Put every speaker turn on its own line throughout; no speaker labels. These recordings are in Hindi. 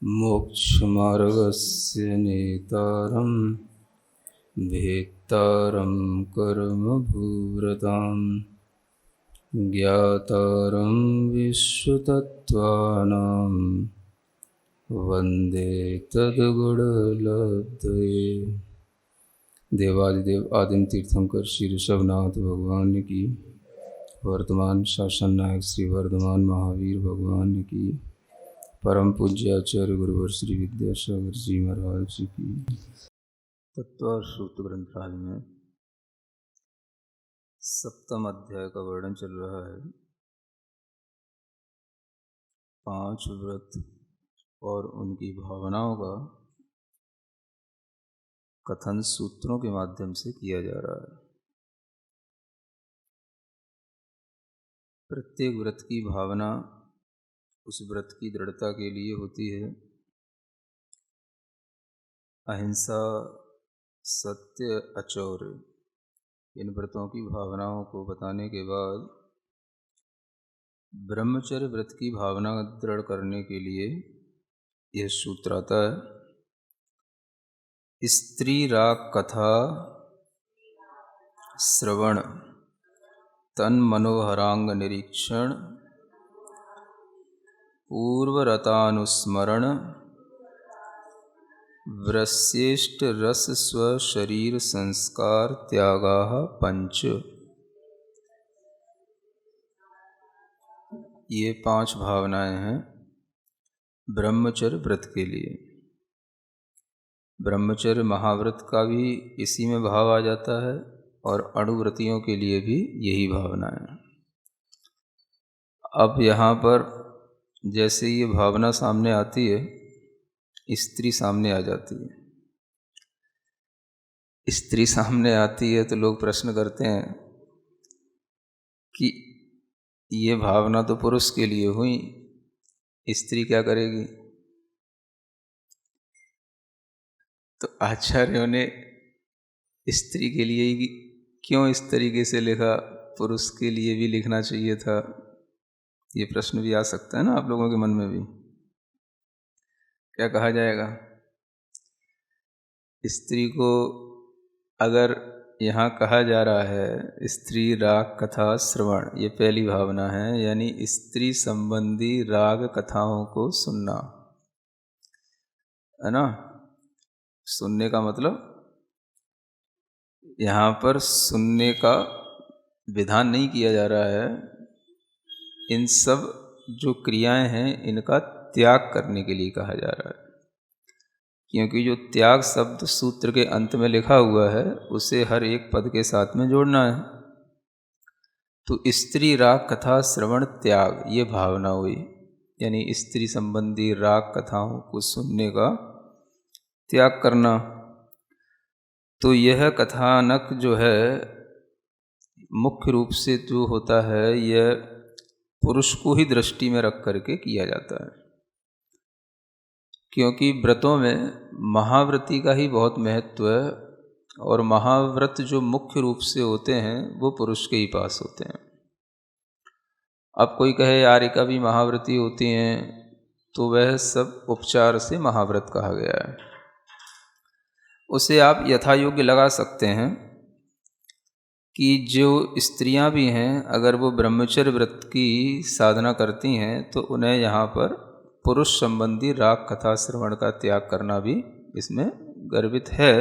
मोक्षमार्गस्य नेतारं भेत्तारं कर्मभूरतां ज्ञातारं विश्वतत्त्वानां वन्दे तद्गुणलब्धये। देवादिदेव आदिम तीर्थंकर श्री ऋषभनाथ भगवान की, वर्तमान शासन नायक श्री वर्धमान महावीर भगवान की, परम पूज्य आचार्य गुरुवर श्री विद्यासागर जी महाराज जी की। तत्व सूत्र ग्रंथराज में सप्तम अध्याय का वर्णन चल रहा है। 5 व्रत और उनकी भावनाओं का कथन सूत्रों के माध्यम से किया जा रहा है। प्रत्येक व्रत की भावना उस व्रत की दृढ़ता के लिए होती है। अहिंसा, सत्य, अचौर्य, इन व्रतों की भावनाओं को बताने के बाद ब्रह्मचर्य व्रत की भावना दृढ़ करने के लिए यह सूत्र आता है। स्त्री राग कथा श्रवण, तन मनोहरांग निरीक्षण, पूर्वरतानुस्मरण, वृश्येष्ट रस स्व शरीर संस्कार त्यागाः 5। ये 5 भावनाएं हैं ब्रह्मचर्य व्रत के लिए। ब्रह्मचर्य महाव्रत का भी इसी में भाव आ जाता है और अणुव्रतियों के लिए भी यही भावनाएं हैं। अब यहाँ पर जैसे ये भावना सामने आती है, स्त्री सामने आ जाती है। स्त्री सामने आती है तो लोग प्रश्न करते हैं कि ये भावना तो पुरुष के लिए हुई, स्त्री क्या करेगी? तो आचार्यों ने स्त्री के लिए ही क्यों इस तरीके से लिखा, पुरुष के लिए भी लिखना चाहिए था? ये प्रश्न भी आ सकता है ना आप लोगों के मन में भी। क्या कहा जाएगा? स्त्री को अगर यहाँ कहा जा रहा है स्त्री राग कथा श्रवण, ये पहली भावना है, यानी स्त्री संबंधी राग कथाओं को सुनना, है ना। सुनने का मतलब यहाँ पर सुनने का विधान नहीं किया जा रहा है। इन सब जो क्रियाएं हैं इनका त्याग करने के लिए कहा जा रहा है, क्योंकि जो त्याग शब्द सूत्र के अंत में लिखा हुआ है उसे हर एक पद के साथ में जोड़ना है। तो स्त्री राग कथा श्रवण त्याग, ये भावना हुई, यानी स्त्री संबंधी राग कथाओं को सुनने का त्याग करना। तो यह कथानक जो है मुख्य रूप से जो होता है यह पुरुष को ही दृष्टि में रख करके किया जाता है, क्योंकि व्रतों में महाव्रती का ही बहुत महत्व है और महाव्रत जो मुख्य रूप से होते हैं वो पुरुष के ही पास होते हैं। अब कोई कहे यारिका भी महाव्रती होती हैं, तो वह सब उपचार से महाव्रत कहा गया है। उसे आप यथा योग्य लगा सकते हैं कि जो स्त्रियां भी हैं अगर वो ब्रह्मचर्य व्रत की साधना करती हैं तो उन्हें यहाँ पर पुरुष संबंधी राग कथा श्रवण का त्याग करना भी इसमें गर्वित है।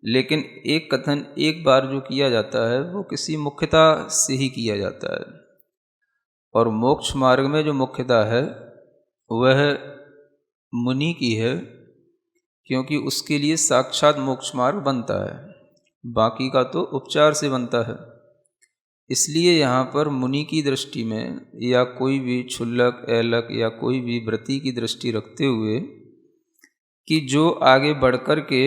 लेकिन एक कथन एक बार जो किया जाता है वो किसी मुख्यता से ही किया जाता है, और मोक्ष मार्ग में जो मुख्यता है वह मुनि की है, क्योंकि उसके लिए साक्षात मोक्ष मार्ग बनता है, बाकी का तो उपचार से बनता है। इसलिए यहाँ पर मुनि की दृष्टि में या कोई भी क्षुल्लक ऐलक या कोई भी व्रती की दृष्टि रखते हुए कि जो आगे बढ़कर के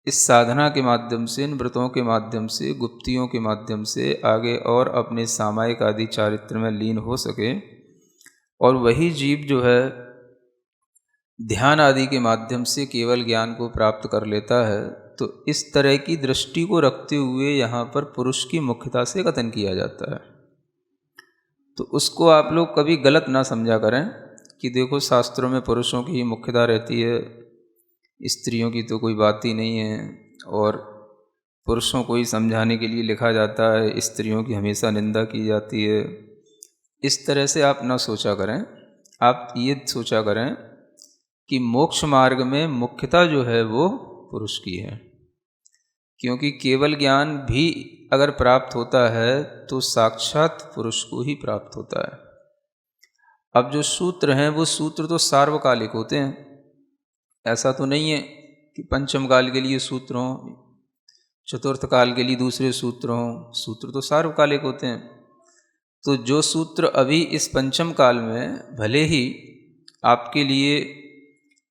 इस साधना के माध्यम से, इन व्रतों के माध्यम से, गुप्तियों के माध्यम से आगे और अपने सामायिक आदि चारित्र में लीन हो सके, और वही जीव जो है ध्यान आदि के माध्यम से केवल ज्ञान को प्राप्त कर लेता है। तो इस तरह की दृष्टि को रखते हुए यहाँ पर पुरुष की मुख्यता से कथन किया जाता है। तो उसको आप लोग कभी गलत ना समझा करें कि देखो शास्त्रों में पुरुषों की ही मुख्यता रहती है, स्त्रियों की तो कोई बात ही नहीं है, और पुरुषों को ही समझाने के लिए लिखा जाता है, स्त्रियों की हमेशा निंदा की जाती है। इस तरह से आप ना सोचा करें। आप ये सोचा करें कि मोक्ष मार्ग में मुख्यता जो है वो पुरुष की है, क्योंकि केवल ज्ञान भी अगर प्राप्त होता है तो साक्षात पुरुष को ही प्राप्त होता है। अब जो सूत्र हैं वो सूत्र तो सार्वकालिक होते हैं, ऐसा तो नहीं है कि पंचम काल के लिए सूत्र हों, चतुर्थ काल के लिए दूसरे सूत्र हों। सूत्र तो सार्वकालिक होते हैं। तो जो सूत्र अभी इस पंचम काल में भले ही आपके लिए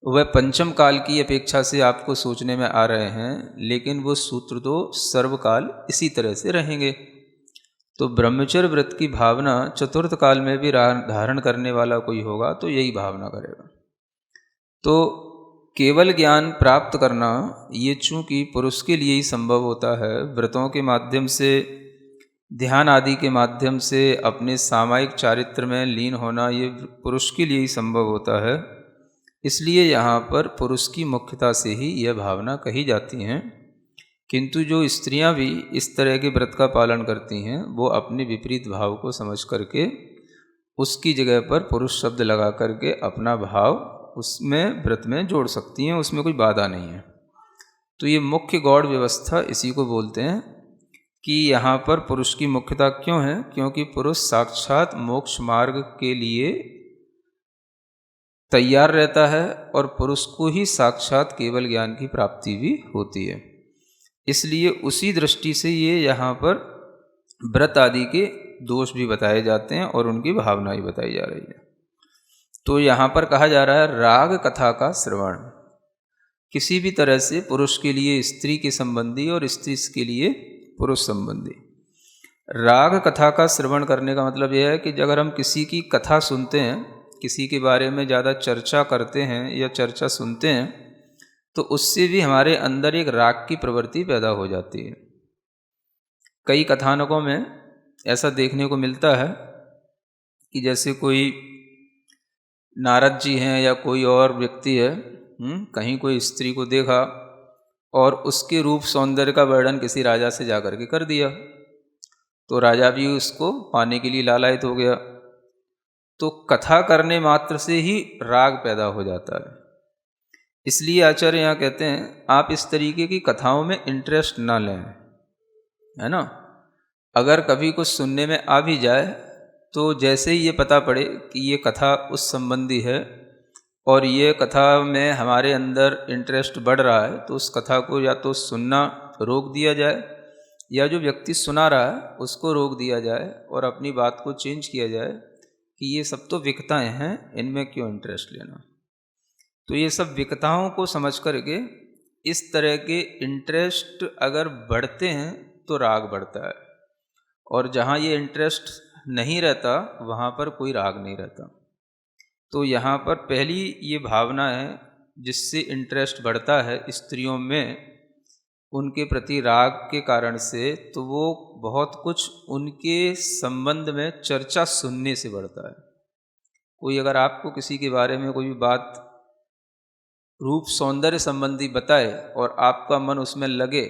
वह पंचम काल की अपेक्षा से आपको सोचने में आ रहे हैं, लेकिन वो सूत्र तो सर्वकाल इसी तरह से रहेंगे। तो ब्रह्मचर्य व्रत की भावना चतुर्थ काल में भी धारण करने वाला कोई होगा तो यही भावना करेगा। तो केवल ज्ञान प्राप्त करना ये चूँकि पुरुष के लिए ही संभव होता है, व्रतों के माध्यम से, ध्यान आदि के माध्यम से अपने सामायिक चारित्र में लीन होना ये पुरुष के लिए ही संभव होता है। इसलिए यहाँ पर पुरुष की मुख्यता से ही यह भावना कही जाती हैं। किंतु जो स्त्रियां भी इस तरह के व्रत का पालन करती हैं, वो अपने विपरीत भाव को समझ करके उसकी जगह पर पुरुष शब्द लगा करके अपना भाव उसमें व्रत में जोड़ सकती हैं, उसमें कोई बाधा नहीं है। तो ये मुख्य गौड़ व्यवस्था इसी को बोलते हैं कि यहाँ पर पुरुष की मुख्यता क्यों है, क्योंकि पुरुष साक्षात मोक्ष मार्ग के लिए तैयार रहता है और पुरुष को ही साक्षात केवल ज्ञान की प्राप्ति भी होती है। इसलिए उसी दृष्टि से ये यहाँ पर व्रत आदि के दोष भी बताए जाते हैं और उनकी भावना ही बताई जा रही है। तो यहाँ पर कहा जा रहा है राग कथा का श्रवण, किसी भी तरह से पुरुष के लिए स्त्री के संबंधी और स्त्री के लिए पुरुष संबंधी राग कथा का श्रवण करने का मतलब यह है कि अगर हम किसी की कथा सुनते हैं, किसी के बारे में ज़्यादा चर्चा करते हैं या चर्चा सुनते हैं, तो उससे भी हमारे अंदर एक राग की प्रवृत्ति पैदा हो जाती है। कई कथानकों में ऐसा देखने को मिलता है कि जैसे कोई नारद जी हैं या कोई और व्यक्ति है, कहीं कोई स्त्री को देखा और उसके रूप सौंदर्य का वर्णन किसी राजा से जाकर के कर दिया, तो राजा भी उसको पाने के लिए लालायित हो गया। तो कथा करने मात्र से ही राग पैदा हो जाता है। इसलिए आचार्य यहाँ कहते हैं आप इस तरीके की कथाओं में इंटरेस्ट ना लें, है ना। अगर कभी कुछ सुनने में आ भी जाए तो जैसे ही ये पता पड़े कि ये कथा उस संबंधी है और ये कथा में हमारे अंदर इंटरेस्ट बढ़ रहा है, तो उस कथा को या तो सुनना रोक दिया जाए या जो व्यक्ति सुना रहा है उसको रोक दिया जाए और अपनी बात को चेंज किया जाए कि ये सब तो विकताएँ हैं, इनमें क्यों इंटरेस्ट लेना। तो ये सब विकताओं को समझ करके इस तरह के इंटरेस्ट अगर बढ़ते हैं तो राग बढ़ता है, और जहाँ ये इंटरेस्ट नहीं रहता वहाँ पर कोई राग नहीं रहता। तो यहाँ पर पहली ये भावना है जिससे इंटरेस्ट बढ़ता है स्त्रियों में उनके प्रति राग के कारण से, तो वो बहुत कुछ उनके संबंध में चर्चा सुनने से बढ़ता है। कोई अगर आपको किसी के बारे में कोई बात रूप सौंदर्य संबंधी बताए और आपका मन उसमें लगे,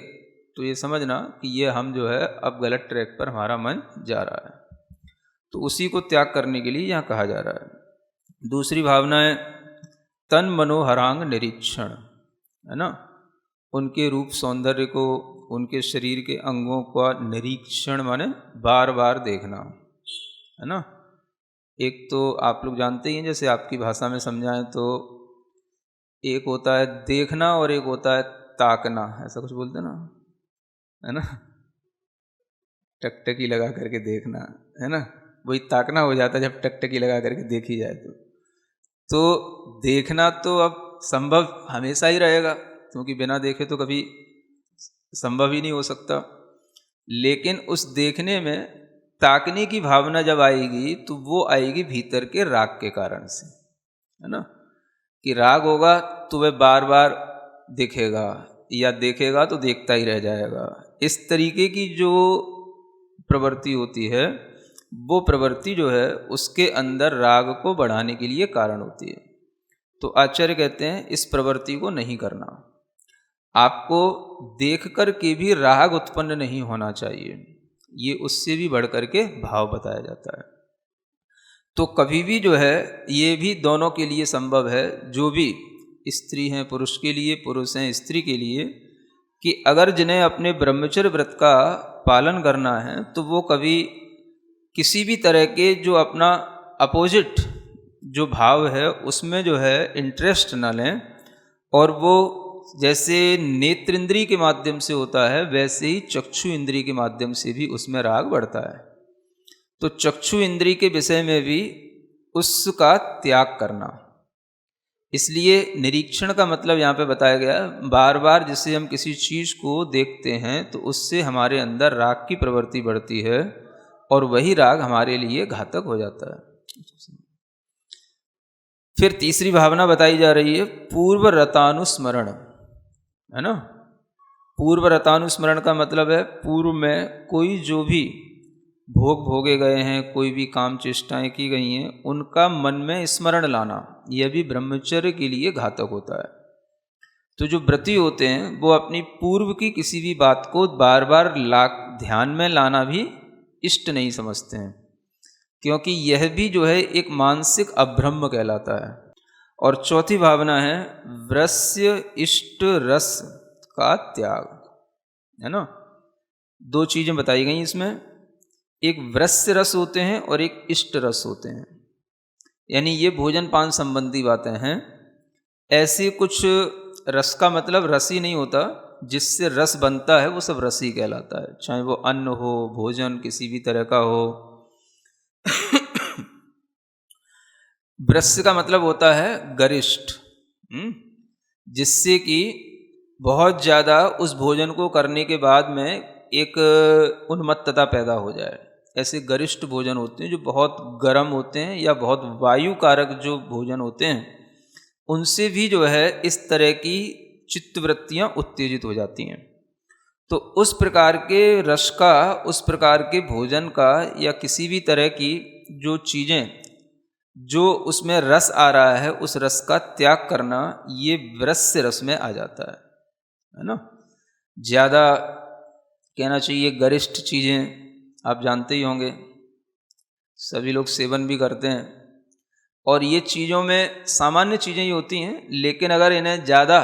तो ये समझना कि ये हम जो है अब गलत ट्रैक पर हमारा मन जा रहा है। तो उसी को त्याग करने के लिए यहाँ कहा जा रहा है। दूसरी भावना है तन मनोहरांग निरीक्षण, है ना। उनके रूप सौंदर्य को, उनके शरीर के अंगों का निरीक्षण माने बार बार देखना, है ना। एक तो आप लोग जानते ही हैं, जैसे आपकी भाषा में समझाएं तो एक होता है देखना और एक होता है ताकना, ऐसा कुछ बोलते ना, है ना। टकटकी लगा करके देखना, है ना, वही ताकना हो जाता है जब टकटकी लगा करके देखी जाए तो देखना तो अब संभव हमेशा ही रहेगा, क्योंकि बिना देखे तो कभी संभव ही नहीं हो सकता। लेकिन उस देखने में ताकने की भावना जब आएगी तो वो आएगी भीतर के राग के कारण से, है ना। कि राग होगा तो वह बार बार दिखेगा या देखेगा तो देखता ही रह जाएगा। इस तरीके की जो प्रवृत्ति होती है वो प्रवृत्ति जो है उसके अंदर राग को बढ़ाने के लिए कारण होती है। तो आचार्य कहते हैं इस प्रवृत्ति को नहीं करना। आपको देख कर के भी राग उत्पन्न नहीं होना चाहिए, ये उससे भी बढ़ कर के भाव बताया जाता है। तो कभी भी जो है ये भी दोनों के लिए संभव है, जो भी स्त्री हैं पुरुष के लिए, पुरुष हैं स्त्री के लिए, कि अगर जिन्हें अपने ब्रह्मचर्य व्रत का पालन करना है तो वो कभी किसी भी तरह के जो अपना अपोजिट जो भाव है उसमें जो है इंटरेस्ट न लें, और वो जैसे नेत्र इंद्रिय के माध्यम से होता है वैसे ही चक्षु इंद्रिय के माध्यम से भी उसमें राग बढ़ता है। तो चक्षु इंद्रिय के विषय में भी उसका त्याग करना। इसलिए निरीक्षण का मतलब यहाँ पे बताया गया, बार बार जिससे हम किसी चीज़ को देखते हैं तो उससे हमारे अंदर राग की प्रवृत्ति बढ़ती है और वही राग हमारे लिए घातक हो जाता है। फिर तीसरी भावना बताई जा रही है पूर्व रतानुस्मरण, है ना। पूर्व रतानुस्मरण का मतलब है पूर्व में कोई जो भी भोग भोगे गए हैं, कोई भी काम चेष्टाएं की गई हैं, उनका मन में स्मरण लाना, यह भी ब्रह्मचर्य के लिए घातक होता है। तो जो व्रती होते हैं वो अपनी पूर्व की किसी भी बात को बार बार ध्यान में लाना भी इष्ट नहीं समझते हैं, क्योंकि यह भी जो है एक मानसिक अभ्रम कहलाता है। और चौथी भावना है वृस्य इष्ट रस का त्याग, है ना। दो चीज़ें बताई गई इसमें, एक वृस्य रस होते हैं और एक इष्ट रस होते हैं, यानी ये भोजन पान संबंधी बातें हैं। ऐसे कुछ रस का मतलब रस ही नहीं होता, जिससे रस बनता है वो सब रस ही कहलाता है, चाहे वो अन्न हो, भोजन किसी भी तरह का हो। वृस्य का मतलब होता है गरिष्ठ, जिससे कि बहुत ज़्यादा उस भोजन को करने के बाद में एक उन्मत्तता पैदा हो जाए। ऐसे गरिष्ठ भोजन होते हैं जो बहुत गर्म होते हैं या बहुत वायु कारक जो भोजन होते हैं, उनसे भी जो है इस तरह की चित्तवृत्तियाँ उत्तेजित हो जाती हैं। तो उस प्रकार के रस का, उस प्रकार के भोजन का या किसी भी तरह की जो चीज़ें जो उसमें रस आ रहा है उस रस का त्याग करना, ये वृस्य रस में आ जाता है ना। ज़्यादा कहना चाहिए गरिष्ठ चीज़ें आप जानते ही होंगे, सभी लोग सेवन भी करते हैं, और ये चीज़ों में सामान्य चीज़ें ही होती हैं, लेकिन अगर इन्हें ज़्यादा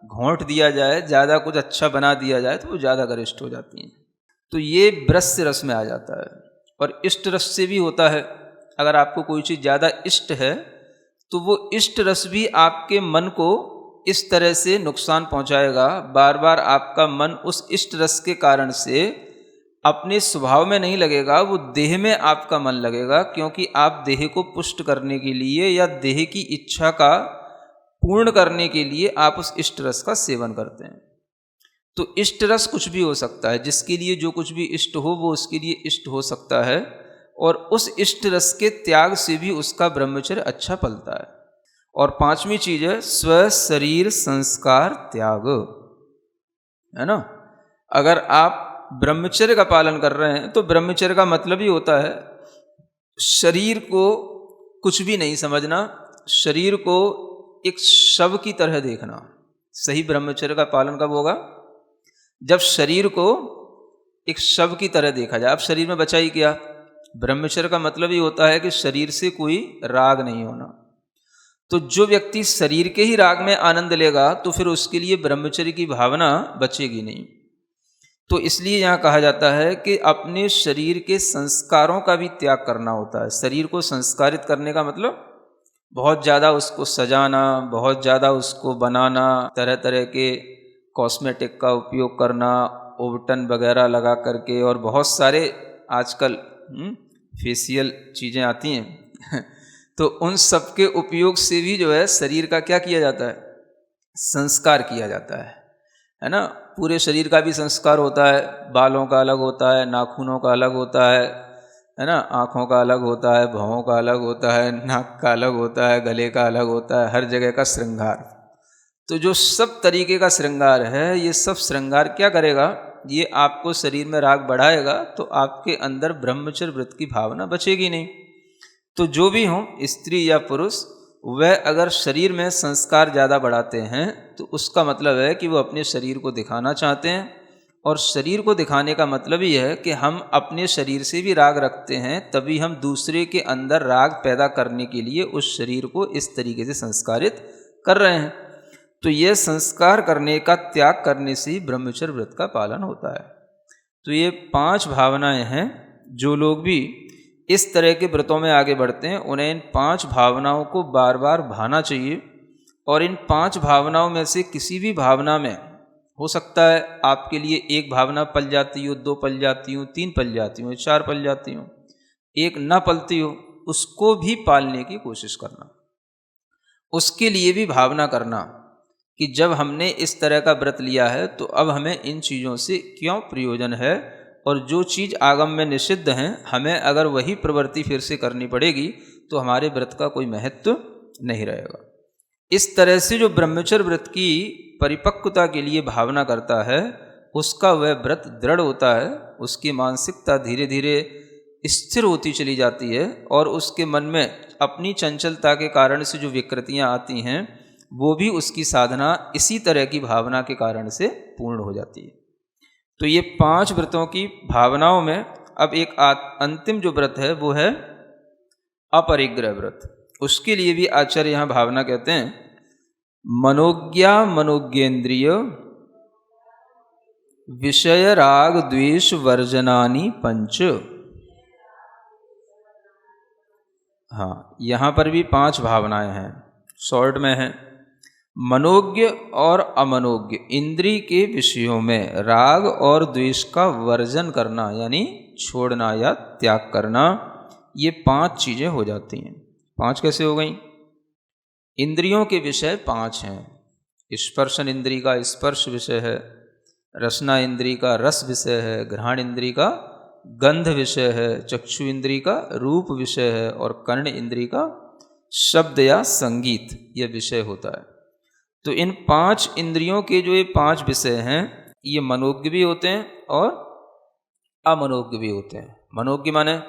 घोंट दिया जाए, ज़्यादा कुछ अच्छा बना दिया जाए तो वो ज़्यादा गरिष्ठ हो जाती हैं। तो ये वृस्य रस में आ जाता है। और इष्ट रस से भी होता है, अगर आपको कोई चीज़ ज़्यादा इष्ट है तो वो इष्ट रस भी आपके मन को इस तरह से नुकसान पहुंचाएगा, बार बार आपका मन उस इष्ट रस के कारण से अपने स्वभाव में नहीं लगेगा, वो देह में आपका मन लगेगा, क्योंकि आप देह को पुष्ट करने के लिए या देह की इच्छा का पूर्ण करने के लिए आप उस इष्ट रस का सेवन करते हैं। तो इष्ट रस कुछ भी हो सकता है, जिसके लिए जो कुछ भी इष्ट हो वो उसके लिए इष्ट हो सकता है, और उस इष्ट रस के त्याग से भी उसका ब्रह्मचर्य अच्छा पलता है। और पांचवी चीज है स्व शरीर संस्कार त्याग, है ना। अगर आप ब्रह्मचर्य का पालन कर रहे हैं तो ब्रह्मचर्य का मतलब ही होता है शरीर को कुछ भी नहीं समझना, शरीर को एक शव की तरह देखना। सही ब्रह्मचर्य का पालन कब होगा? जब शरीर को एक शव की तरह देखा जाए। अब शरीर में बचा ही क्या? ब्रह्मचर्य का मतलब ही होता है कि शरीर से कोई राग नहीं होना। तो जो व्यक्ति शरीर के ही राग में आनंद लेगा तो फिर उसके लिए ब्रह्मचर्य की भावना बचेगी नहीं। तो इसलिए यहाँ कहा जाता है कि अपने शरीर के संस्कारों का भी त्याग करना होता है। शरीर को संस्कारित करने का मतलब बहुत ज़्यादा उसको सजाना, बहुत ज़्यादा उसको बनाना, तरह तरह के कॉस्मेटिक का उपयोग करना, ओवटन वगैरह लगा करके, और बहुत सारे आजकल फेशियल चीज़ें आती हैं तो उन सब के उपयोग से भी जो है शरीर का क्या किया जाता है? संस्कार किया जाता है ना। पूरे शरीर का भी संस्कार होता है, बालों का अलग होता है, नाखूनों का अलग होता है ना, आँखों का अलग होता है, भौहों का अलग होता है, नाक का अलग होता है, गले का अलग होता है, हर जगह का श्रृंगार। तो जो सब तरीके का श्रृंगार है, ये सब श्रृंगार क्या करेगा? ये आपको शरीर में राग बढ़ाएगा तो आपके अंदर ब्रह्मचर्य व्रत की भावना बचेगी नहीं। तो जो भी हो, स्त्री या पुरुष, वह अगर शरीर में संस्कार ज़्यादा बढ़ाते हैं तो उसका मतलब है कि वो अपने शरीर को दिखाना चाहते हैं। और शरीर को दिखाने का मतलब ही है कि हम अपने शरीर से भी राग रखते हैं, तभी हम दूसरे के अंदर राग पैदा करने के लिए उस शरीर को इस तरीके से संस्कारित कर रहे हैं। तो ये संस्कार करने का त्याग करने से ही ब्रह्मचर्य व्रत का पालन होता है। तो ये 5 भावनाएं हैं। जो लोग भी इस तरह के व्रतों में आगे बढ़ते हैं उन्हें इन 5 भावनाओं को बार बार भाना चाहिए। और इन 5 भावनाओं में से किसी भी भावना में हो सकता है आपके लिए एक भावना पल जाती हो, 2 पल जाती हो, 3 पल जाती हो, 4 पल जाती हो, एक ना पलती हो, उसको भी पालने की कोशिश करना। उसके लिए भी भावना करना कि जब हमने इस तरह का व्रत लिया है तो अब हमें इन चीज़ों से क्यों प्रयोजन है, और जो चीज़ आगम में निषिद्ध हैं हमें अगर वही प्रवृत्ति फिर से करनी पड़ेगी तो हमारे व्रत का कोई महत्व नहीं रहेगा। इस तरह से जो ब्रह्मचर्य व्रत की परिपक्वता के लिए भावना करता है उसका वह व्रत दृढ़ होता है, उसकी मानसिकता धीरे धीरे स्थिर होती चली जाती है और उसके मन में अपनी चंचलता के कारण से जो विकृतियाँ आती हैं वो भी उसकी साधना इसी तरह की भावना के कारण से पूर्ण हो जाती है। तो ये 5 व्रतों की भावनाओं में अब एक अंतिम जो व्रत है वो है अपरिग्रह व्रत। उसके लिए भी आचार्य यहाँ भावना कहते हैं मनोज्ञा मनोज्ञेन्द्रिय विषय राग द्वेष वर्जनानि 5। हाँ, यहाँ पर भी 5 भावनाएं हैं, शॉर्ट में हैं। मनोज्ञ और अमनोज्ञ इंद्रिय के विषयों में राग और द्वेष का वर्जन करना यानी छोड़ना या त्याग करना, ये 5 चीज़ें हो जाती हैं। 5 कैसे हो गई? इंद्रियों के विषय 5 हैं। स्पर्शन इंद्रिय का स्पर्श विषय है, रसना इंद्रिय का रस विषय है, घ्राण इंद्रिय का गंध विषय है, चक्षु इंद्रिय का रूप विषय है और कर्ण इंद्रिय का शब्द या संगीत यह विषय होता है। तो इन 5 इंद्रियों के जो ये 5 विषय हैं ये मनोज्ञ भी होते हैं और अमनोज्ञ भी होते हैं। मनोज्ञ माने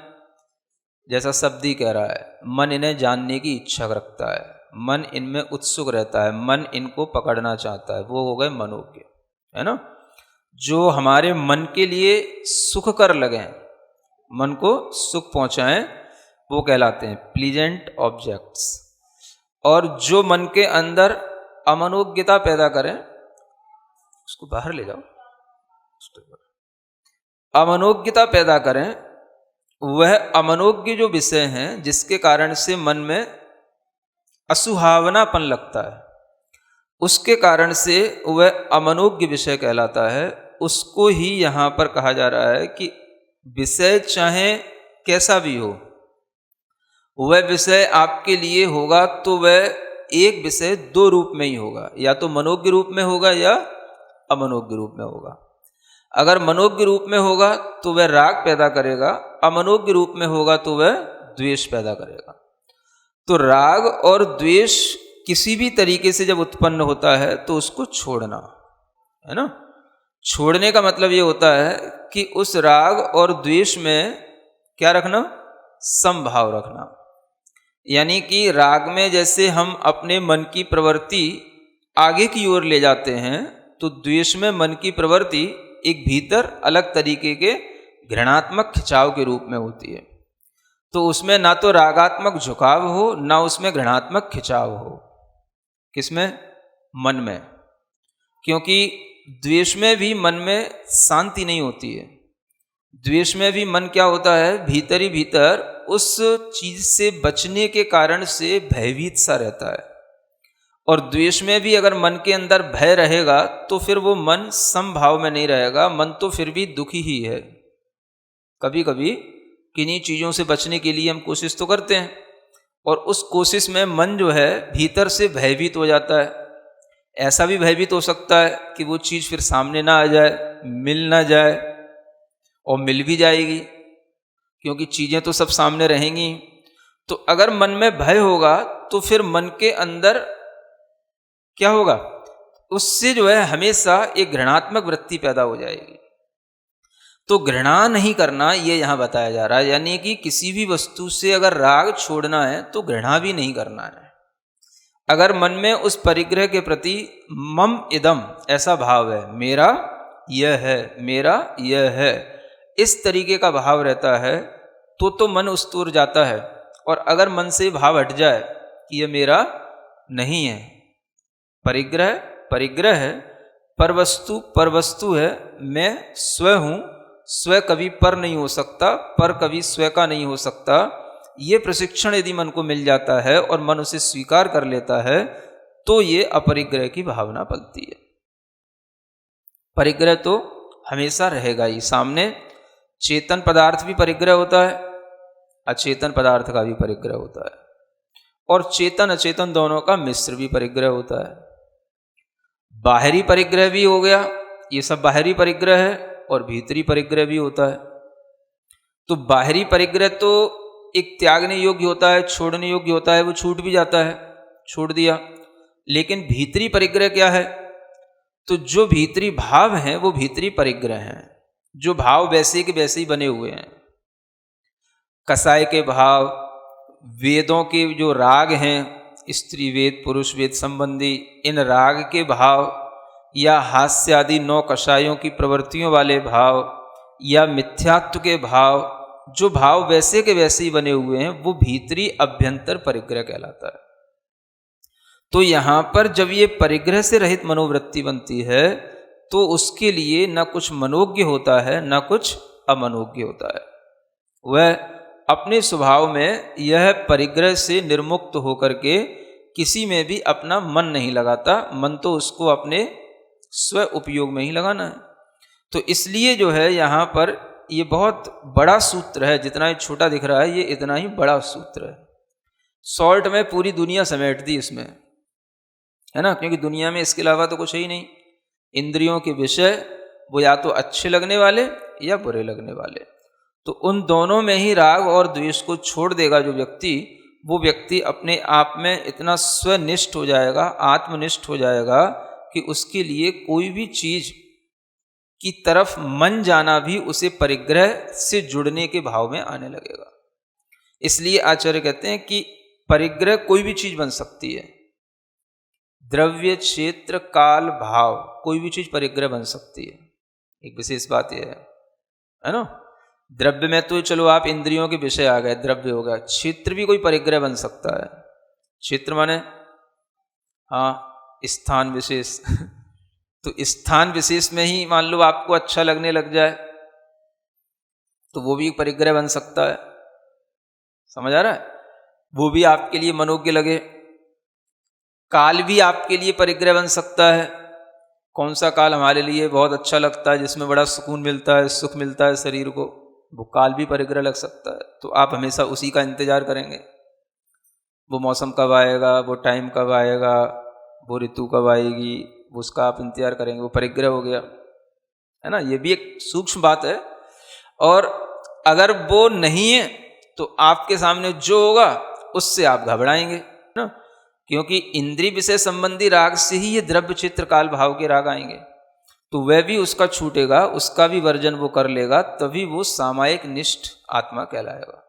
जैसा शब्द ही कह रहा है, मन इन्हें जानने की इच्छा रखता है, मन इनमें उत्सुक रहता है, मन इनको पकड़ना चाहता है, वो हो गए मनोज्ञ, है ना। जो हमारे मन के लिए सुखकर लगें, मन को सुख पहुंचाएं, वो कहलाते हैं प्लीजेंट ऑब्जेक्ट्स। और जो मन के अंदर अमनोज्ञता पैदा करें, उसको बाहर ले जाओ, अमनोज्ञता पैदा करें, वह अमनोज्ञ जो विषय हैं जिसके कारण से मन में असुहावनापन लगता है, उसके कारण से वह अमनोज्ञ विषय कहलाता है। उसको ही यहाँ पर कहा जा रहा है कि विषय चाहे कैसा भी हो, वह विषय आपके लिए होगा तो वह एक विषय 2 रूप में ही होगा, या तो मनोज्ञ रूप में होगा या अमनोज्ञ रूप में होगा। अगर मनोज्ञ रूप में होगा तो वह राग पैदा करेगा, अमनोज्ञ रूप में होगा तो वह द्वेष पैदा करेगा। तो राग और द्वेष किसी भी तरीके से जब उत्पन्न होता है तो उसको छोड़ना है ना। छोड़ने का मतलब ये होता है कि उस राग और द्वेष में क्या रखना, समभाव रखना। यानी कि राग में जैसे हम अपने मन की प्रवृत्ति आगे की ओर ले जाते हैं तो द्वेष में मन की प्रवृत्ति एक भीतर अलग तरीके के घृणात्मक खिंचाव के रूप में होती है। तो उसमें ना तो रागात्मक झुकाव हो ना उसमें घृणात्मक खिंचाव हो। किसमें? मन में। क्योंकि द्वेष में भी मन में शांति नहीं होती है। द्वेष में भी मन क्या होता है, भीतर ही भीतर उस चीज से बचने के कारण से भयभीत सा रहता है। और द्वेष में भी अगर मन के अंदर भय रहेगा तो फिर वो मन समभाव में नहीं रहेगा, मन तो फिर भी दुखी ही है। कभी कभी किन्हीं चीज़ों से बचने के लिए हम कोशिश तो करते हैं और उस कोशिश में मन जो है भीतर से भयभीत हो जाता है। ऐसा भी भयभीत हो सकता है कि वो चीज़ फिर सामने ना आ जाए, मिल ना जाए, और मिल भी जाएगी क्योंकि चीज़ें तो सब सामने रहेंगी। तो अगर मन में भय होगा तो फिर मन के अंदर क्या होगा, उससे जो है हमेशा एक घृणात्मक वृत्ति पैदा हो जाएगी। तो घृणा नहीं करना ये यहाँ बताया जा रहा है, यानी कि किसी भी वस्तु से अगर राग छोड़ना है तो घृणा भी नहीं करना है। अगर मन में उस परिग्रह के प्रति मम इदम ऐसा भाव है, मेरा यह है, मेरा यह है, इस तरीके का भाव रहता है तो मन उस ओर जाता है। और अगर मन से भाव हट जाए कि यह मेरा नहीं है, परिग्रह परिग्रह है, परवस्तु परवस्तु है, मैं स्व हूँ, स्व कभी पर नहीं हो सकता, पर कभी स्व का नहीं हो सकता, ये प्रशिक्षण यदि मन को मिल जाता है और मन उसे स्वीकार कर लेता है तो ये अपरिग्रह की भावना पलती है। परिग्रह तो हमेशा रहेगा ही। सामने चेतन पदार्थ भी परिग्रह होता है, अचेतन पदार्थ का भी परिग्रह होता है, और चेतन अचेतन दोनों का मिश्र भी परिग्रह होता है। बाहरी परिग्रह भी हो गया, ये सब बाहरी परिग्रह है, और भीतरी परिग्रह भी होता है। तो बाहरी परिग्रह तो एक त्यागने योग्य होता है, छोड़ने योग्य होता है, वो छूट भी जाता है, छोड़ दिया। लेकिन भीतरी परिग्रह क्या है? तो जो भीतरी भाव हैं वो भीतरी परिग्रह हैं, जो भाव वैसे के वैसे ही बने हुए हैं। कसाय के भाव, वेदों के जो राग हैं, स्त्री वेद पुरुष वेद संबंधी, इन राग के भाव, या हास्य आदि 9 कषायों की प्रवृत्तियों वाले भाव, या मिथ्यात्व के भाव, जो भाव वैसे के वैसे ही बने हुए हैं, वो भीतरी अभ्यंतर परिग्रह कहलाता है। तो यहाँ पर जब ये परिग्रह से रहित मनोवृत्ति बनती है तो उसके लिए न कुछ मनोज्ञ होता है न कुछ अमनोज्ञ होता है। वह अपने स्वभाव में यह परिग्रह से निर्मुक्त होकर के किसी में भी अपना मन नहीं लगाता, मन तो उसको अपने स्व उपयोग में ही लगाना है। तो इसलिए जो है यहाँ पर ये बहुत बड़ा सूत्र है, जितना ही छोटा दिख रहा है ये इतना ही बड़ा सूत्र है। शॉर्ट में पूरी दुनिया समेट दी इसमें, है ना, क्योंकि दुनिया में इसके अलावा तो कुछ है ही नहीं। इंद्रियों के विषय वो या तो अच्छे लगने वाले या बुरे लगने वाले, तो उन दोनों में ही राग और द्वेष को छोड़ देगा जो व्यक्ति, वो व्यक्ति अपने आप में इतना स्वनिष्ठ हो जाएगा, आत्मनिष्ठ हो जाएगा कि उसके लिए कोई भी चीज की तरफ मन जाना भी उसे परिग्रह से जुड़ने के भाव में आने लगेगा। इसलिए आचार्य कहते हैं कि परिग्रह कोई भी चीज बन सकती है, द्रव्य क्षेत्र काल भाव, कोई भी चीज परिग्रह बन सकती है। एक विशेष बात यह है ना, द्रव्य में तो चलो आप इंद्रियों के विषय आ गए, द्रव्य हो गया, क्षेत्र भी कोई परिग्रह बन सकता है। क्षेत्र माने हाँ स्थान विशेष तो स्थान विशेष में ही मान लो आपको अच्छा लगने लग जाए तो वो भी एक परिग्रह बन सकता है, समझ आ रहा है, वो भी आपके लिए मनोज्ञ लगे। काल भी आपके लिए परिग्रह बन सकता है। कौन सा काल हमारे लिए बहुत अच्छा लगता है, जिसमें बड़ा सुकून मिलता है, सुख मिलता है शरीर को, वो काल भी परिग्रह लग सकता है। तो आप हमेशा उसी का इंतजार करेंगे, वो मौसम कब आएगा, वो टाइम कब आएगा, वो ऋतु कब आएगी, उसका आप इंतजार करेंगे, वो परिग्रह हो गया, है ना। ये भी एक सूक्ष्म बात है। और अगर वो नहीं है तो आपके सामने जो होगा उससे आप घबराएंगे ना, क्योंकि इंद्रिय विषय संबंधी राग से ही ये द्रव्य चित्र काल भाव के राग आएंगे, तो वह भी उसका छूटेगा, उसका भी वर्जन वो कर लेगा, तभी वो सामायिक निष्ठ आत्मा कहलाएगा।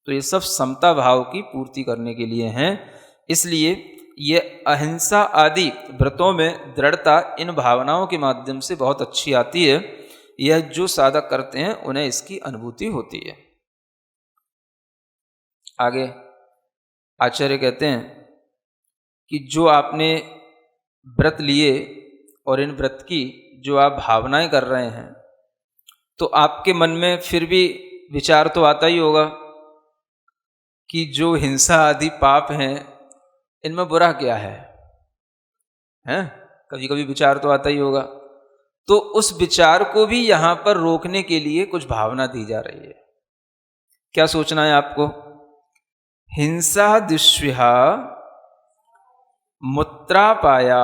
तो ये सब समता भाव की पूर्ति करने के लिए हैं। इसलिए ये अहिंसा आदि व्रतों में दृढ़ता इन भावनाओं के माध्यम से बहुत अच्छी आती है। यह जो साधक करते हैं उन्हें इसकी अनुभूति होती है। आगे आचार्य कहते हैं कि जो आपने व्रत लिए और इन व्रत की जो आप भावनाएं कर रहे हैं, तो आपके मन में फिर भी विचार तो आता ही होगा कि जो हिंसा आदि पाप हैं इनमें बुरा क्या है, हैं? कभी कभी विचार तो आता ही होगा। तो उस विचार को भी यहां पर रोकने के लिए कुछ भावना दी जा रही है। क्या सोचना है आपको? हिंसा दुष्विहा मूत्रापाया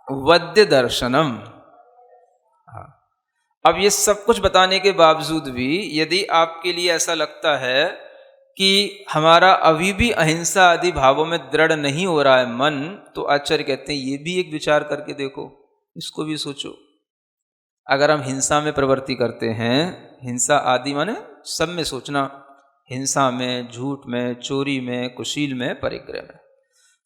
वद्य दर्शनम। अब ये सब कुछ बताने के बावजूद भी यदि आपके लिए ऐसा लगता है कि हमारा अभी भी अहिंसा आदि भावों में दृढ़ नहीं हो रहा है मन, तो आचार्य कहते हैं ये भी एक विचार करके देखो, इसको भी सोचो। अगर हम हिंसा में प्रवृत्ति करते हैं, हिंसा आदि माने सब में सोचना, हिंसा में, झूठ में, चोरी में, कुशील में, परिग्रह में,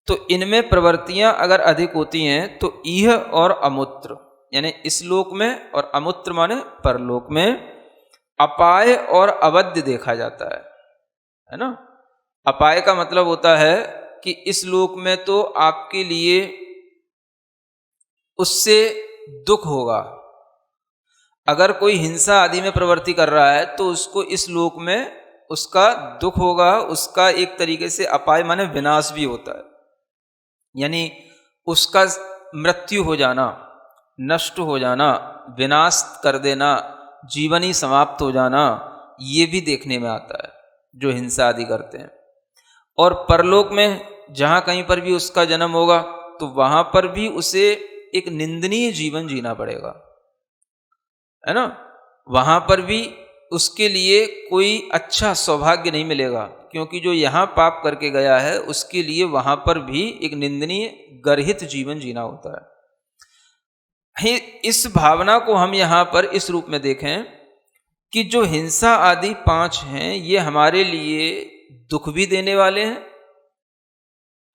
तो इनमें प्रवृत्तियां अगर अधिक होती हैं तो इह और अमूत्र यानी इस लोक में, और अमूत्र माने परलोक में अपाय और अवध्य देखा जाता है ना। अपाय का मतलब होता है कि इस लोक में तो आपके लिए उससे दुख होगा। अगर कोई हिंसा आदि में प्रवृत्ति कर रहा है तो उसको इस लोक में उसका दुख होगा, उसका एक तरीके से अपाय माने विनाश भी होता है, यानी उसका मृत्यु हो जाना, नष्ट हो जाना, विनाश कर देना, जीवन ही समाप्त हो जाना, ये भी देखने में आता है जो हिंसा आदि करते हैं। और परलोक में जहाँ कहीं पर भी उसका जन्म होगा तो वहाँ पर भी उसे एक निंदनीय जीवन जीना पड़ेगा, है ना। वहाँ पर भी उसके लिए कोई अच्छा सौभाग्य नहीं मिलेगा, क्योंकि जो यहाँ पाप करके गया है उसके लिए वहाँ पर भी एक निंदनीय गर्हित जीवन जीना होता है। इस भावना को हम यहाँ पर इस रूप में देखें कि जो हिंसा आदि 5 हैं ये हमारे लिए दुख भी देने वाले हैं,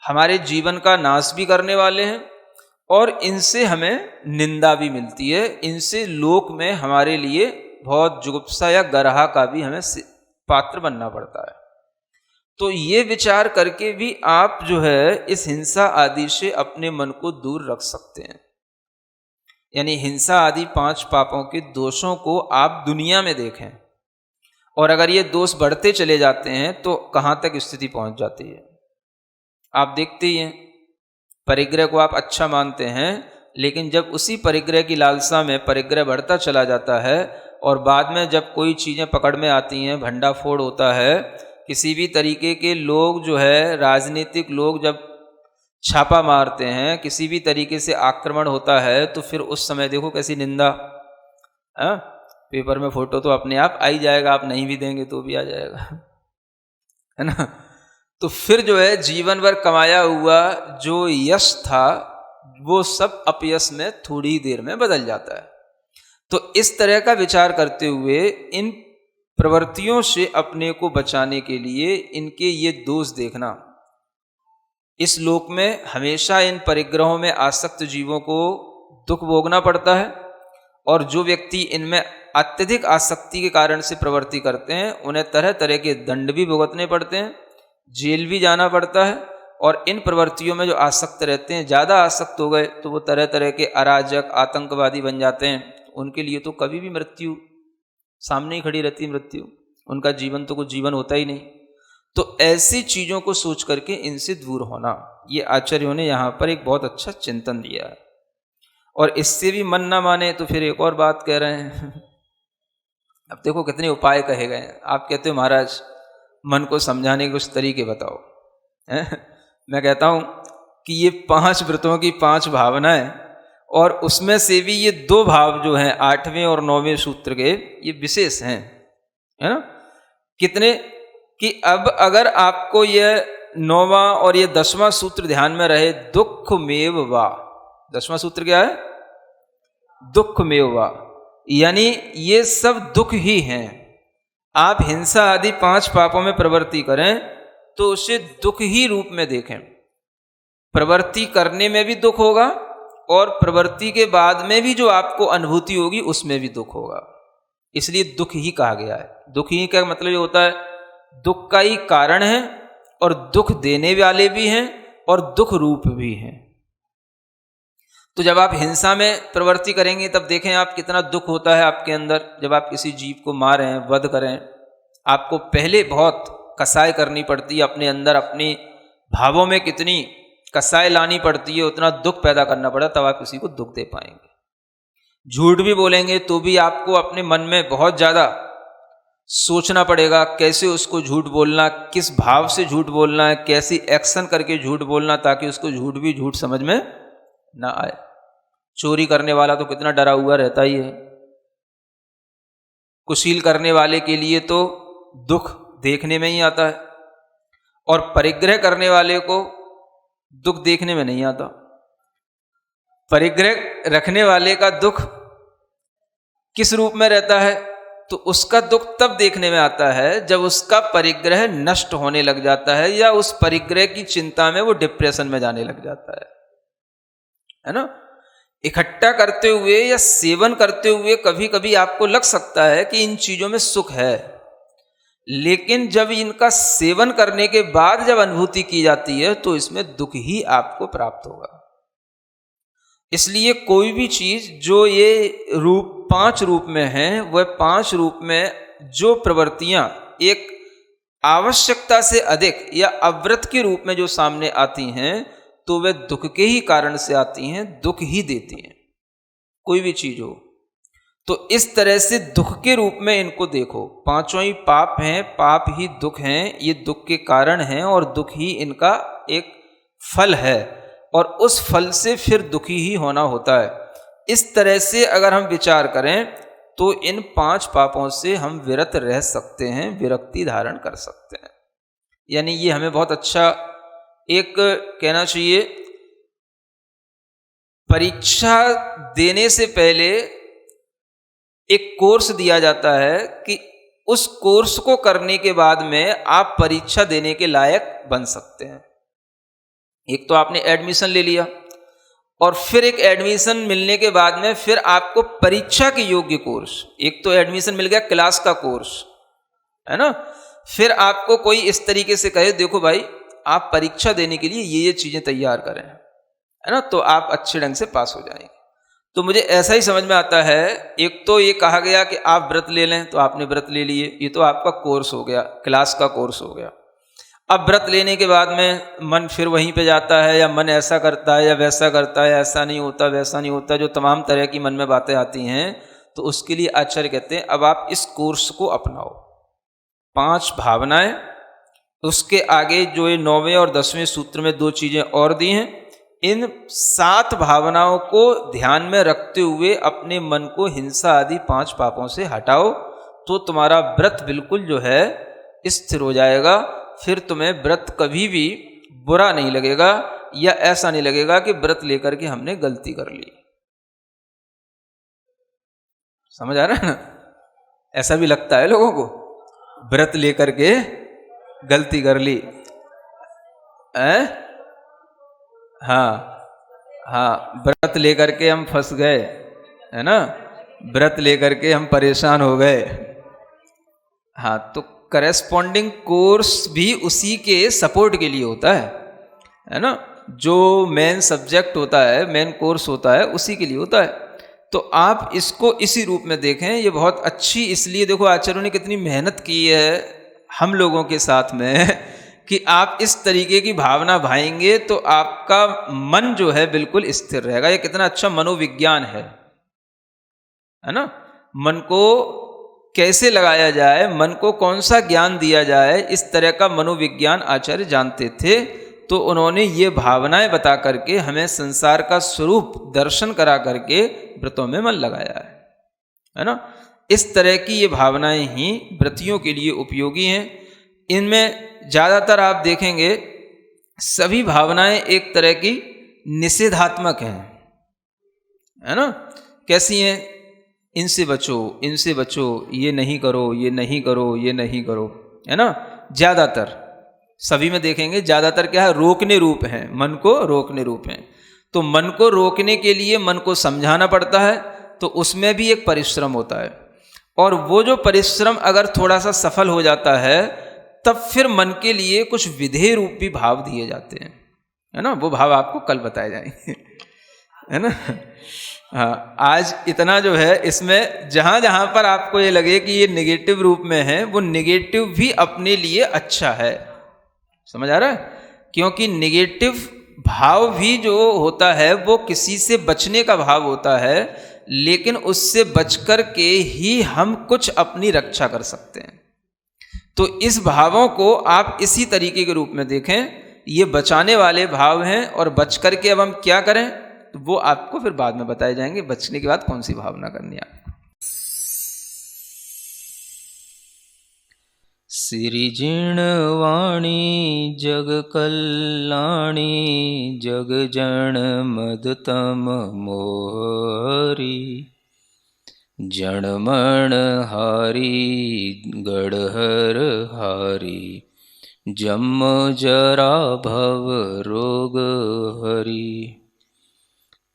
हमारे जीवन का नाश भी करने वाले हैं, और इनसे हमें निंदा भी मिलती है, इनसे लोक में हमारे लिए बहुत जुगुप्सा या गरहा का भी हमें पात्र बनना पड़ता है। तो ये विचार करके भी आप जो है इस हिंसा आदि से अपने मन को दूर रख सकते हैं, यानी हिंसा आदि 5 पापों के दोषों को आप दुनिया में देखें, और अगर ये दोष बढ़ते चले जाते हैं तो कहाँ तक स्थिति पहुँच जाती है आप देखते ही हैं। परिग्रह को आप अच्छा मानते हैं, लेकिन जब उसी परिग्रह की लालसा में परिग्रह बढ़ता चला जाता है और बाद में जब कोई चीज़ें पकड़ में आती हैं, भंडाफोड़ होता है, किसी भी तरीके के लोग जो है राजनीतिक लोग जब छापा मारते हैं, किसी भी तरीके से आक्रमण होता है, तो फिर उस समय देखो कैसी निंदा, पेपर में फोटो तो अपने आप आ ही जाएगा, आप नहीं भी देंगे तो भी आ जाएगा, है ना। तो फिर जो है जीवन भर कमाया हुआ जो यश था वो सब अपयश में थोड़ी देर में बदल जाता है। तो इस तरह का विचार करते हुए इन प्रवृत्तियों से अपने को बचाने के लिए इनके ये दोष देखना, इस लोक में हमेशा इन परिग्रहों में आसक्त जीवों को दुख भोगना पड़ता है, और जो व्यक्ति इनमें अत्यधिक आसक्ति के कारण से प्रवृत्ति करते हैं उन्हें तरह तरह के दंड भी भुगतने पड़ते हैं, जेल भी जाना पड़ता है। और इन प्रवृत्तियों में जो आसक्त रहते हैं, ज़्यादा आसक्त हो गए तो वो तरह तरह के अराजक आतंकवादी बन जाते हैं, उनके लिए तो कभी भी मृत्यु सामने ही खड़ी रहती, मृत्यु, उनका जीवन तो कुछ जीवन होता ही नहीं। तो ऐसी चीज़ों को सोच करके इनसे दूर होना, ये आचार्यों ने यहाँ पर एक बहुत अच्छा चिंतन दिया है। और इससे भी मन ना माने तो फिर एक और बात कह रहे हैं अब देखो कितने उपाय कहे गए हैं। आप कहते हो महाराज मन को समझाने के कुछ तरीके बताओ, मैं कहता हूँ कि ये 5 व्रतों की 5 भावनाएं, और उसमें से भी ये 2 भाव जो हैं 8वें और 9वें सूत्र के, ये विशेष हैं, है ना। कितने कि अब अगर आपको ये 9वां और ये 10वां सूत्र ध्यान में रहे, दुःखमेव वा, 10वां सूत्र क्या है, दुःखमेव वा, यानी ये सब दुख ही हैं। आप हिंसा आदि 5 पापों में प्रवृत्ति करें तो उसे दुख ही रूप में देखें। प्रवृत्ति करने में भी दुख होगा और प्रवृत्ति के बाद में भी जो आपको अनुभूति होगी उसमें भी दुख होगा, इसलिए दुख ही कहा गया है। दुख ही का मतलब ये होता है दुख का ही कारण है, और दुख देने वाले भी हैं और दुख रूप भी हैं। तो जब आप हिंसा में प्रवृत्ति करेंगे तब देखें आप कितना दुख होता है आपके अंदर। जब आप किसी जीव को मारें, वध करें, आपको पहले बहुत कसाई करनी पड़ती है अपने अंदर, अपनी भावों में कितनी कसाई लानी पड़ती है, उतना दुख पैदा करना पड़ा, तब आप किसी को दुख दे पाएंगे। झूठ भी बोलेंगे तो भी आपको अपने मन में बहुत ज़्यादा सोचना पड़ेगा कैसे उसको झूठ बोलना, किस भाव से झूठ बोलना है, कैसी एक्शन करके झूठ बोलना ताकि उसको झूठ भी झूठ समझ में ना आए। चोरी करने वाला तो कितना डरा हुआ रहता ही है, कुशील करने वाले के लिए तो दुख देखने में ही आता है, और परिग्रह करने वाले को दुख देखने में नहीं आता। परिग्रह रखने वाले का दुख किस रूप में रहता है? तो उसका दुख तब देखने में आता है जब उसका परिग्रह नष्ट होने लग जाता है या उस परिग्रह की चिंता में वो डिप्रेशन में जाने लग जाता है ना। इकट्ठा करते हुए या सेवन करते हुए कभी कभी आपको लग सकता है कि इन चीजों में सुख है, लेकिन जब इनका सेवन करने के बाद जब अनुभूति की जाती है तो इसमें दुख ही आपको प्राप्त होगा। इसलिए कोई भी चीज जो ये रूप 5 रूप में है, वह 5 रूप में जो प्रवृत्तियां एक आवश्यकता से अधिक या अव्रत के रूप में जो सामने आती हैं तो वे दुख के ही कारण से आती हैं, दुख ही देती हैं। कोई भी चीज हो तो इस तरह से दुख के रूप में इनको देखो। 5 ही पाप हैं, पाप ही दुख हैं, ये दुख के कारण हैं और दुख ही इनका एक फल है और उस फल से फिर दुखी ही होना होता है। इस तरह से अगर हम विचार करें तो इन 5 पापों से हम विरत रह सकते हैं, विरक्ति धारण कर सकते हैं। यानी ये हमें बहुत अच्छा एक कहना चाहिए, परीक्षा देने से पहले एक कोर्स दिया जाता है कि उस कोर्स को करने के बाद में आप परीक्षा देने के लायक बन सकते हैं। एक तो आपने एडमिशन ले लिया और फिर एक एडमिशन मिलने के बाद में फिर आपको परीक्षा के योग्य कोर्स, एक तो एडमिशन मिल गया क्लास का कोर्स है ना, फिर आपको कोई इस तरीके से कहे देखो भाई आप परीक्षा देने के लिए ये चीजें तैयार करें, है ना, तो आप अच्छे ढंग से पास हो जाएंगे। तो मुझे ऐसा ही समझ में आता है, एक तो ये कहा गया कि आप व्रत ले लें, तो आपने व्रत ले लिए, ये तो आपका कोर्स हो गया, क्लास का कोर्स हो गया। अब व्रत लेने के बाद में मन फिर वहीं पे जाता है, या मन ऐसा करता है या वैसा करता है, ऐसा नहीं होता वैसा नहीं होता, जो तमाम तरह की मन में बातें आती हैं। तो उसके लिए आचार्य कहते हैं अब आप इस कोर्स को अपनाओ। 5 भावनाएं, उसके आगे जो ये 9वें और 10वें सूत्र में 2 चीजें और दी हैं, इन 7 भावनाओं को ध्यान में रखते हुए अपने मन को हिंसा आदि 5 पापों से हटाओ, तो तुम्हारा व्रत बिल्कुल जो है स्थिर हो जाएगा। फिर तुम्हें व्रत कभी भी बुरा नहीं लगेगा, या ऐसा नहीं लगेगा कि व्रत लेकर के हमने गलती कर ली। समझ आ रहा है ना? ऐसा भी लगता है लोगों को, व्रत लेकर के गलती कर ली है। हाँ, व्रत लेकर के हम फंस गए, है ना, व्रत लेकर के हम परेशान हो गए। हाँ, तो करेस्पॉन्डिंग कोर्स भी उसी के सपोर्ट के लिए होता है ना, जो मेन सब्जेक्ट होता है, मेन कोर्स होता है, उसी के लिए होता है। तो आप इसको इसी रूप में देखें, ये बहुत अच्छी, इसलिए देखो आचार्यों ने कितनी मेहनत की है हम लोगों के साथ में कि आप इस तरीके की भावना भाएंगे तो आपका मन जो है बिल्कुल स्थिर रहेगा। ये कितना अच्छा मनोविज्ञान है ना। मन को कैसे लगाया जाए, मन को कौन सा ज्ञान दिया जाए, इस तरह का मनोविज्ञान आचार्य जानते थे। तो उन्होंने ये भावनाएं बता करके हमें संसार का स्वरूप दर्शन करा करके व्रतों में मन लगाया है ना। इस तरह की ये भावनाएं ही व्रतियों के लिए उपयोगी हैं। इनमें ज़्यादातर आप देखेंगे सभी भावनाएं एक तरह की निषेधात्मक हैं, है ना। कैसी हैं? इनसे बचो, इनसे बचो, ये नहीं करो, ये नहीं करो, ये नहीं करो, है ना। ज़्यादातर सभी में देखेंगे ज़्यादातर क्या है, रोकने रूप हैं, मन को रोकने रूप हैं। तो मन को रोकने के लिए मन को समझाना पड़ता है, तो उसमें भी एक परिश्रम होता है। और वो जो परिश्रम अगर थोड़ा सा सफल हो जाता है तब फिर मन के लिए कुछ विधेय रूप भी भाव दिए जाते हैं, है ना। वो भाव आपको कल बताए जाएंगे, है ना। हाँ, आज इतना जो है इसमें जहाँ जहाँ पर आपको ये लगे कि ये नेगेटिव रूप में है, वो नेगेटिव भी अपने लिए अच्छा है। समझ आ रहा है? क्योंकि नेगेटिव भाव भी जो होता है वो किसी से बचने का भाव होता है, लेकिन उससे बचकर के ही हम कुछ अपनी रक्षा कर सकते हैं। तो इस भावों को आप इसी तरीके के रूप में देखें, ये बचाने वाले भाव हैं, और बच करके अब हम क्या करें तो वो आपको फिर बाद में बताए जाएंगे, बचने के बाद कौन सी भावना करनी है आपको। सिरिजिण वाणी जग कल्याणी, जग जन मद तम मोरी, जणमण हारी गढ़हर हारी, जम जरा भव रोग हरि।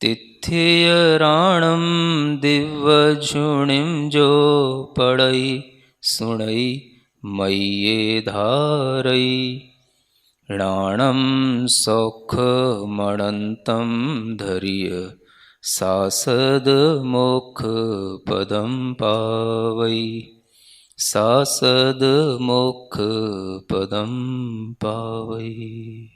तिथियराणम दिव्यझुणिम जो पड़ई, सुणई मय्ये धारई। णाणम सौखमणन्तं धरिय, सासद मोक्ष पदम पावई। सासद मोक्ष पदम पावई।